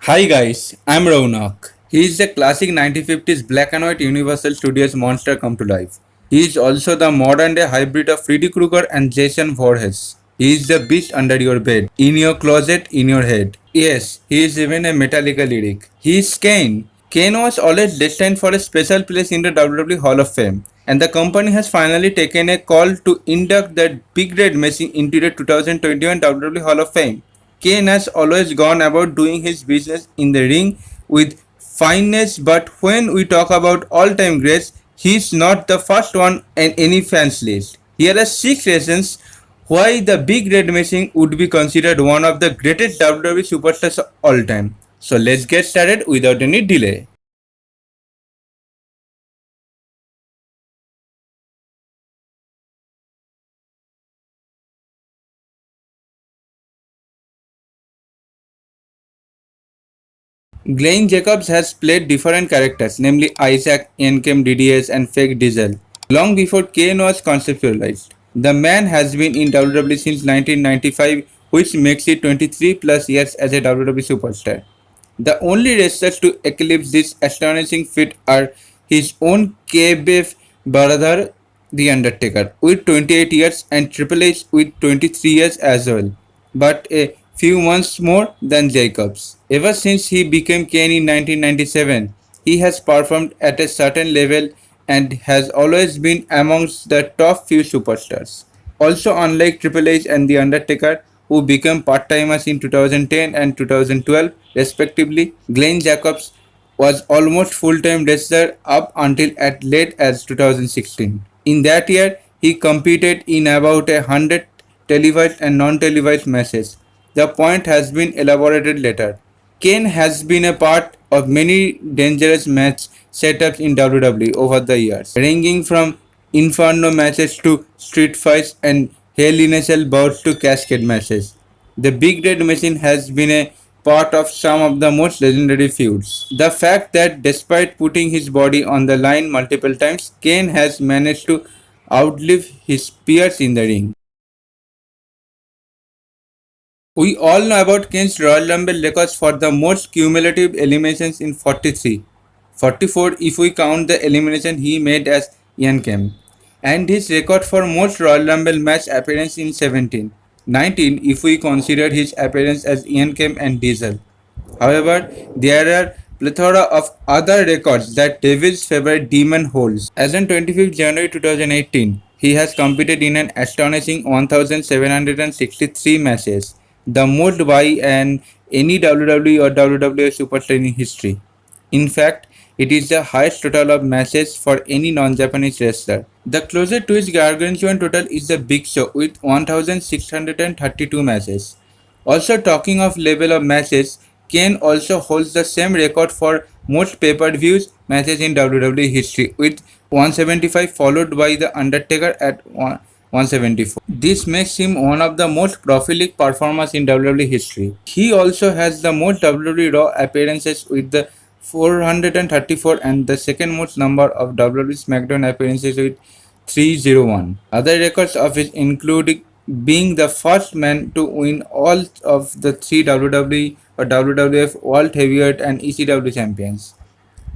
Hi guys, I'm Raunak. He is the classic 1950s black and white Universal Studios monster come to life. He is also the modern day hybrid of Freddy Krueger and Jason Voorhees. He is the beast under your bed, in your closet, in your head. Yes, he is even a Metallica lyric. He is Kane. Kane was always destined for a special place in the WWE Hall of Fame, and the company has finally taken a call to induct that big red machine into the 2021 WWE Hall of Fame. Kane has always gone about doing his business in the ring with fineness, but when we talk about all time greats, he's not the first one in any fans list. Here are 6 reasons why the Big Red Machine would be considered one of the greatest WWE superstars of all time. So let's get started without any delay. Glenn Jacobs has played different characters, namely Isaac, Enkem, DDS, and Fake Diesel, long before Kane was conceptualized. The man has been in WWE since 1995, which makes it 23 plus years as a WWE superstar. The only wrestlers to eclipse this astonishing feat are his own KBF brother, The Undertaker, with 28 years, and Triple H with 23 years as well, but a few months more than Jacobs. Ever since he became Kane in 1997, he has performed at a certain level and has always been amongst the top few superstars. Also, unlike Triple H and The Undertaker, who became part-timers in 2010 and 2012 respectively, Glenn Jacobs was almost full-time wrestler up until as late as 2016. In that year, he competed in about 100 televised and non-televised matches. The point has been elaborated later. Kane has been a part of many dangerous match setups in WWE over the years, ranging from Inferno matches to street fights and Hell in a Cell bouts to cascade matches. The Big Red Machine has been a part of some of the most legendary feuds. The fact that despite putting his body on the line multiple times, Kane has managed to outlive his peers in the ring. We all know about Kane's Royal Rumble records for the most cumulative eliminations in 43, 44 if we count the elimination he made as Ian Kane, and his record for most Royal Rumble match appearance in 17, 19 if we consider his appearance as Ian Kane and Diesel. However, there are plethora of other records that Devil's favorite demon holds. As on 25th January 2018, he has competed in an astonishing 1,763 matches, the most by any WWE or WWE superstar in history. In fact, it is the highest total of matches for any non-Japanese wrestler. The closest to his gargantuan total is the Big Show with 1,632 matches. Also, talking of level of matches, Kane also holds the same record for most pay-per-views matches in WWE history with 175, followed by The Undertaker at 174. This makes him one of the most prolific performers in WWE history. He also has the most WWE Raw appearances with the 434 and the second most number of WWE SmackDown appearances with 301. Other records of his include being the first man to win all of the three WWE or WWF World Heavyweight and ECW champions,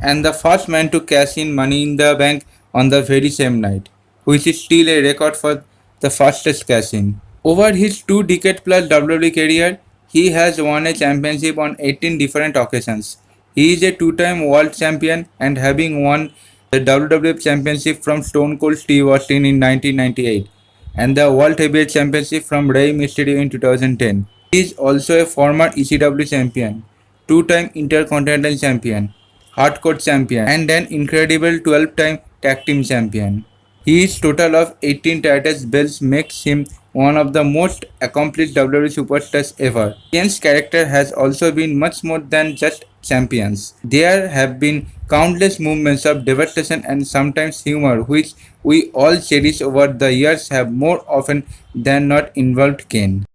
and the first man to cash in Money in the Bank on the very same night, which is still a record for the fastest cash in. Over his 2 decade plus WWE career, he has won a championship on 18 different occasions. He is a two-time world champion and having won the WWF Championship from Stone Cold Steve Austin in 1998 and the World Heavyweight Championship from Rey Mysterio in 2010. He is also a former ECW champion, two-time Intercontinental champion, Hardcore champion, and an incredible 12-time tag team champion. His total of 18 titles belts makes him one of the most accomplished WWE superstars ever. Kane's character has also been much more than just champions. There have been countless moments of devastation and sometimes humor which we all cherish over the years have more often than not involved Kane.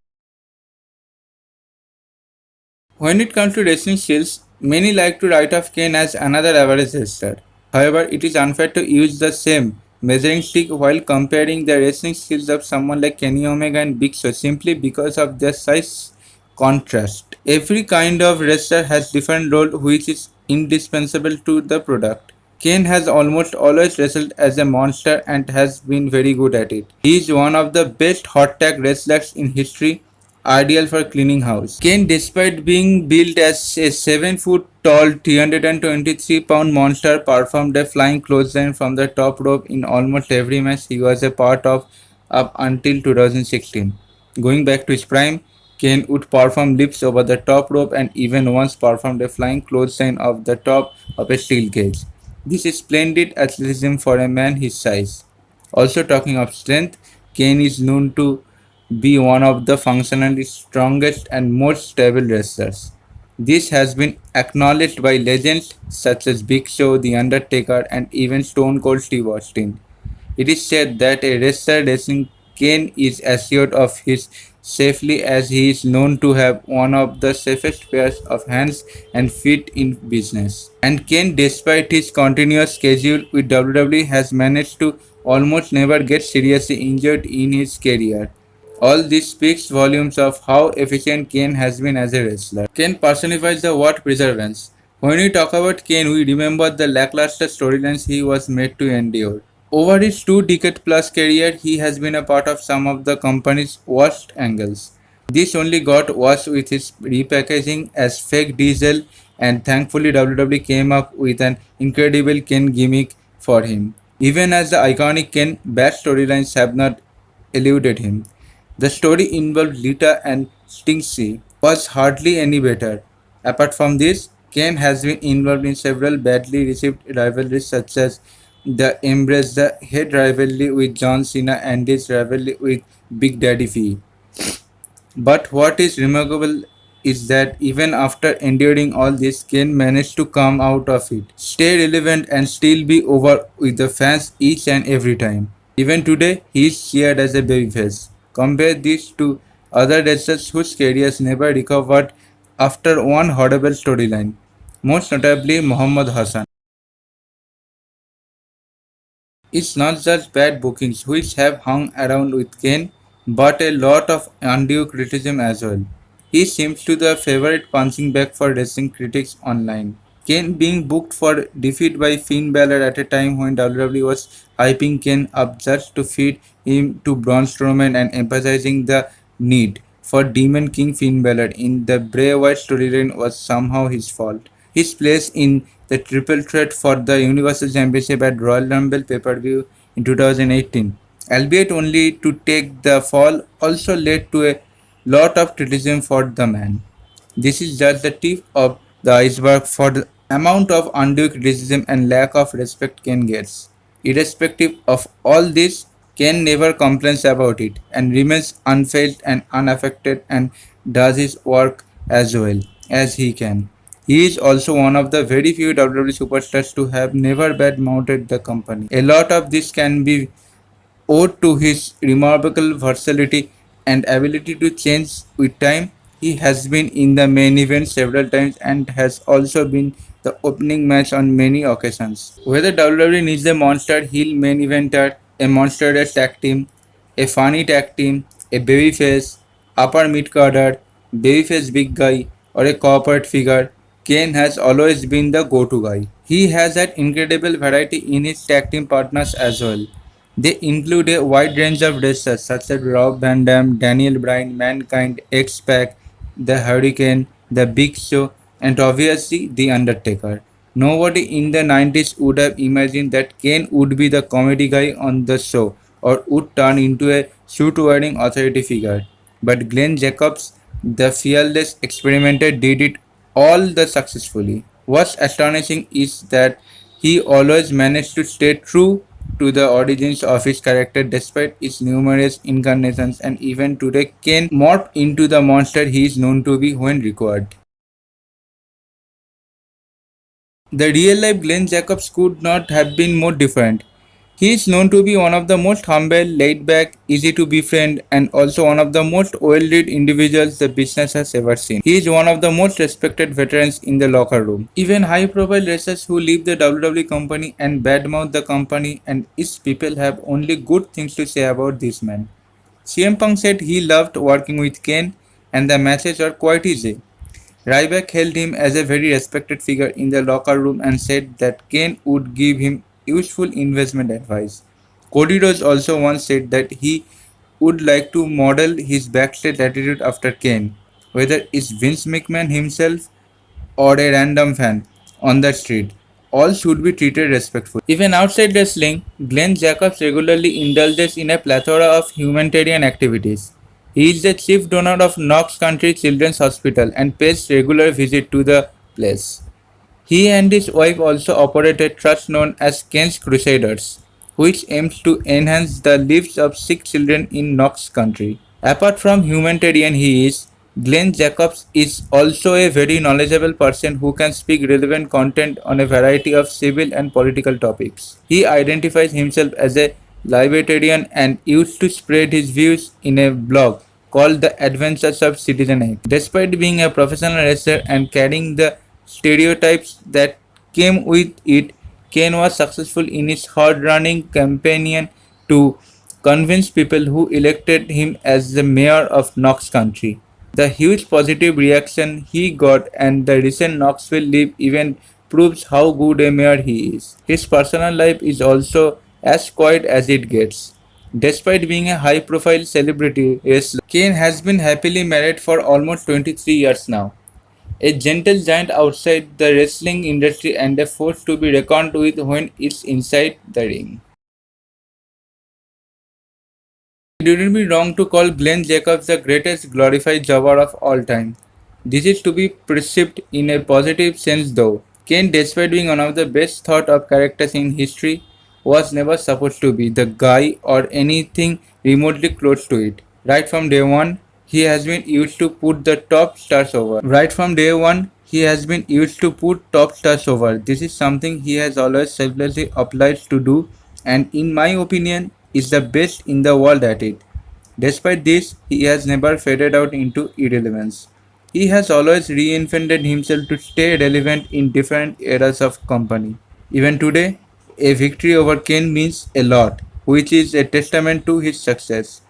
When it comes to wrestling skills, many like to write off Kane as another average wrestler. However, it is unfair to use the same measuring stick while comparing the wrestling skills of someone like Kenny Omega and Big Show simply because of their size contrast. Every kind of wrestler has different role which is indispensable to the product. Kane has almost always wrestled as a monster and has been very good at it. He is one of the best hot tag wrestlers in history, ideal for cleaning house. Kane, despite being built as a 7 foot tall 323-pound monster, performed a flying clothesline from the top rope in almost every match he was a part of up until 2016. Going back to his prime, Kane would perform lifts over the top rope and even once performed a flying clothesline off the top of a steel cage. This is splendid athleticism for a man his size. Also, talking of strength, Kane is known to be one of the functionally strongest and most stable wrestlers. This has been acknowledged by legends such as Big Show, The Undertaker, and even Stone Cold Steve Austin. It is said that a wrestler wrestling Kane is assured of his safely as he is known to have one of the safest pairs of hands and feet in business. And Kane, despite his continuous schedule with WWE, has managed to almost never get seriously injured in his career. All this speaks volumes of how efficient Kane has been as a wrestler. Kane personifies the word perseverance. When we talk about Kane, we remember the lackluster storylines he was made to endure. Over his 2 decade plus career, he has been a part of some of the company's worst angles. This only got worse with his repackaging as fake Diesel, and thankfully WWE came up with an incredible Ken gimmick for him. Even as the iconic Ken, bad storylines have not eluded him. The story involved Lita and Stinksy was hardly any better. Apart from this, Kane has been involved in several badly received rivalries such as the Embrace the Head rivalry with John Cena and his rivalry with Big Daddy Fee. But what is remarkable is that even after enduring all this, Kane managed to come out of it, stay relevant, and still be over with the fans each and every time. Even today, he is cheered as a babyface. Compare this to other wrestlers whose careers never recovered after one horrible storyline, most notably Muhammad Hassan. It's not just bad bookings which have hung around with Kane, but a lot of undue criticism as well. He seems to be the favorite punching bag for wrestling critics online. Kane being booked for defeat by Finn Balor at a time when WWE was hyping Kane up just to feed him to Braun Strowman and emphasizing the need for Demon King Finn Balor in the Bray Wyatt storyline was somehow his fault. His place in the triple threat for the Universal Championship at Royal Rumble pay-per-view in 2018, albeit only to take the fall, also led to a lot of criticism for the man. This is just the tip of the iceberg for the amount of undue criticism and lack of respect Ken gets. Irrespective of all this, Ken never complains about it and remains unfazed and unaffected and does his work as well as he can. He is also one of the very few WWE superstars to have never bad mounted the company. A lot of this can be owed to his remarkable versatility and ability to change with time. He has been in the main event several times and has also been the opening match on many occasions. Whether WWE needs a monster heel main eventer, a monster tag team, a funny tag team, a babyface, upper mid carder, babyface big guy, or a corporate figure, Kane has always been the go-to guy. He has had incredible variety in his tag team partners as well. They include a wide range of wrestlers such as Rob Van Dam, Daniel Bryan, Mankind, X-Pac, The Hurricane, The Big Show, and obviously The Undertaker. Nobody in the 90s would have imagined that Kane would be the comedy guy on the show or would turn into a suit-wearing authority figure. But Glenn Jacobs, the fearless experimenter, did it all the successfully. What's astonishing is that he always managed to stay true to the origins of his character despite its numerous incarnations, and even today can morph into the monster he is known to be when required. The real life Glenn Jacobs could not have been more different. He is known to be one of the most humble, laid back, easy to befriend, and also one of the most well read individuals the business has ever seen. He is one of the most respected veterans in the locker room. Even high profile wrestlers who leave the WWE company and badmouth the company and its people have only good things to say about this man. CM Punk said he loved working with Kane and the matches were quite easy. Ryback held him as a very respected figure in the locker room and said that Kane would give him useful investment advice. Cody Rhodes also once said that he would like to model his backstage attitude after Kane, whether it's Vince McMahon himself or a random fan on the street. All should be treated respectfully. Even outside wrestling, Glenn Jacobs regularly indulges in a plethora of humanitarian activities. He is the chief donor of Knox County Children's Hospital and pays regular visit to the place. He and his wife also operate a trust known as Kane's Crusaders, which aims to enhance the lives of sick children in Knox County. Apart from humanitarian Glenn Jacobs is also a very knowledgeable person who can speak relevant content on a variety of civil and political topics. He identifies himself as a libertarian and used to spread his views in a blog called The Adventures of Citizen X. Despite being a professional wrestler and carrying the stereotypes that came with it, Kane was successful in his hard-running campaign to convince people who elected him as the mayor of Knox County. The huge positive reaction he got and the recent Knoxville Live event proves how good a mayor he is. His personal life is also as quiet as it gets. Despite being a high profile celebrity wrestler, Kane has been happily married for almost 23 years now. A gentle giant outside the wrestling industry and a force to be reckoned with when it's inside the ring. It wouldn't be wrong to call Glenn Jacobs the greatest glorified jobber of all time. This is to be perceived in a positive sense though. Kane, despite being one of the best thought of characters in history, was never supposed to be the guy or anything remotely close to it. Right from day one, he has been used to put the top stars over. Right from day one, he has been used to put top stars over. This is something he has always selflessly applied to do, and in my opinion, is the best in the world at it. Despite this, he has never faded out into irrelevance. He has always reinvented himself to stay relevant in different eras of company. Even today, a victory over Kane means a lot, which is a testament to his success.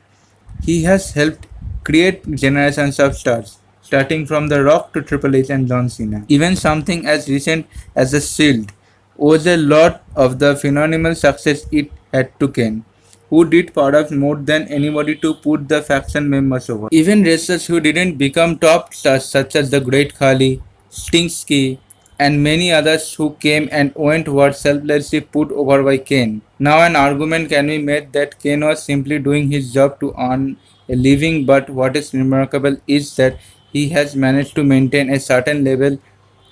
He has helped create generations of stars, starting from The Rock to Triple H and John Cena. Even something as recent as The Shield owes a lot of the phenomenal success it had to Kane, who did perhaps more than anybody to put the faction members over. Even wrestlers who didn't become top stars such as the Great Khali, Stingsky, and many others who came and went were selflessly put over by Kane. Now an argument can be made that Kane was simply doing his job to earn a living, but what is remarkable is that he has managed to maintain a certain level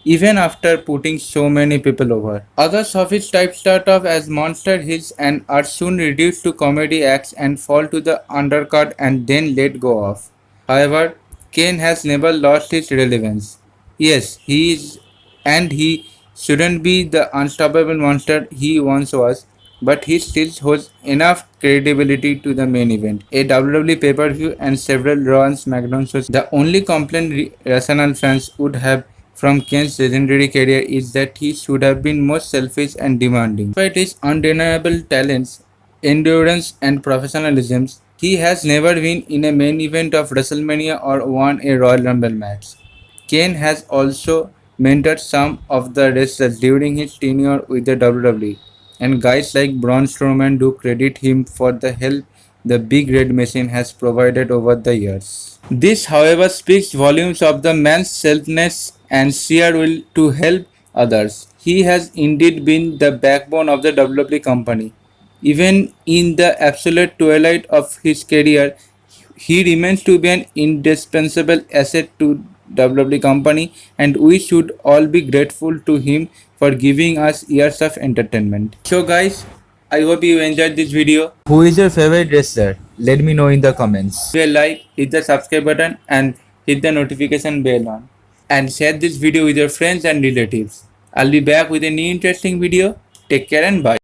even after putting so many people over. Others of his type start off as monster hits and are soon reduced to comedy acts and fall to the undercard and then let go of. However, Kane has never lost his relevance. Yes, he is, and he shouldn't be the unstoppable monster he once was, but he still holds enough credibility to the main event, a WWE pay-per-view and several Raw and SmackDown shows. The only complaint rational fans would have from Kane's legendary career is that he should have been more selfish and demanding. Despite his undeniable talents, endurance and professionalism, he has never been in a main event of WrestleMania or won a Royal Rumble match. Kane has also mentored some of the wrestlers during his tenure with the WWE, and guys like Braun Strowman do credit him for the help the Big Red Machine has provided over the years. This, however, speaks volumes of the man's selflessness and sheer will to help others. He has indeed been the backbone of the WWE company. Even in the absolute twilight of his career, he remains to be an indispensable asset to WWE company, and we should all be grateful to him for giving us years of entertainment. So guys, I hope you enjoyed this video. Who is your favorite wrestler? Let me know in the comments. Give a like, hit the subscribe button and hit the notification bell on. And share this video with your friends and relatives. I'll be back with a new interesting video. Take care and bye.